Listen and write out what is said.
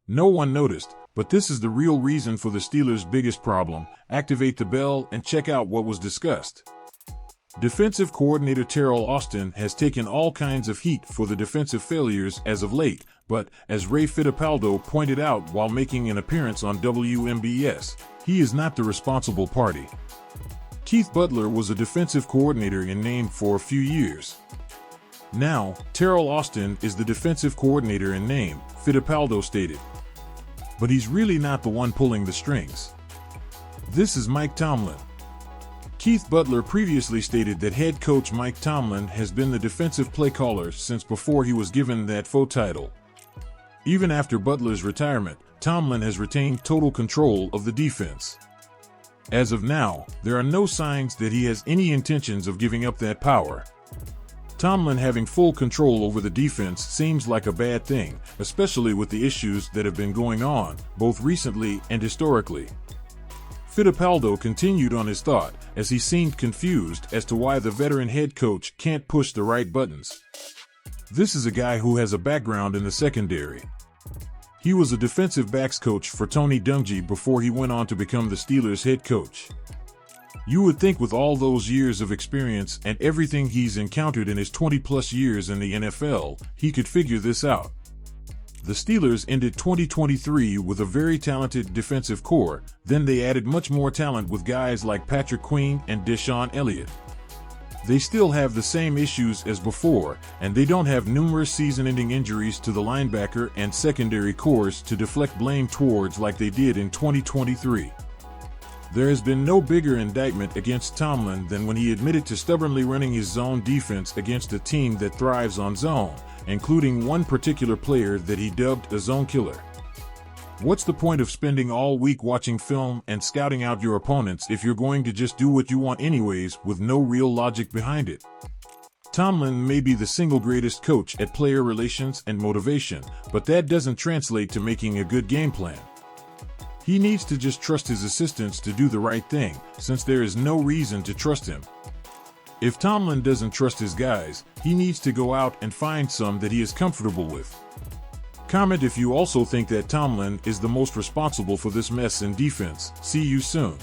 No one noticed, but this is the real reason for the Steelers' biggest problem. Activate the bell and check out what was discussed. Defensive coordinator Teryl Austin has taken all kinds of heat for the defensive failures as of late, but, as Ray Fittipaldo pointed out while making an appearance on WMBS, he is not the responsible party. Keith Butler was a defensive coordinator in name for a few years. Now, Teryl Austin is the defensive coordinator in name, Fittipaldo stated. But he's really not the one pulling the strings. This is Mike Tomlin. Keith Butler previously stated that head coach Mike Tomlin has been the defensive play caller since before he was given that faux title. Even after Butler's retirement, Tomlin has retained total control of the defense. As of now, there are no signs that he has any intentions of giving up that power. Tomlin having full control over the defense seems like a bad thing, especially with the issues that have been going on, both recently and historically. Fittipaldo continued on his thought, as he seemed confused as to why the veteran head coach can't push the right buttons. This is a guy who has a background in the secondary. He was a defensive backs coach for Tony Dungy before he went on to become the Steelers head coach. You would think with all those years of experience and everything he's encountered in his 20-plus years in the NFL, he could figure this out. The Steelers ended 2023 with a very talented defensive core, then they added much more talent with guys like Patrick Queen and Deshaun Elliott. They still have the same issues as before, and they don't have numerous season-ending injuries to the linebacker and secondary cores to deflect blame towards like they did in 2023. There has been no bigger indictment against Tomlin than when he admitted to stubbornly running his zone defense against a team that thrives on zone, including one particular player that he dubbed a zone killer. What's the point of spending all week watching film and scouting out your opponents if you're going to just do what you want anyways with no real logic behind it? Tomlin may be the single greatest coach at player relations and motivation, but that doesn't translate to making a good game plan. He needs to just trust his assistants to do the right thing, since there is no reason to trust him. If Tomlin doesn't trust his guys, he needs to go out and find some that he is comfortable with. Comment if you also think that Tomlin is the most responsible for this mess in defense. See you soon.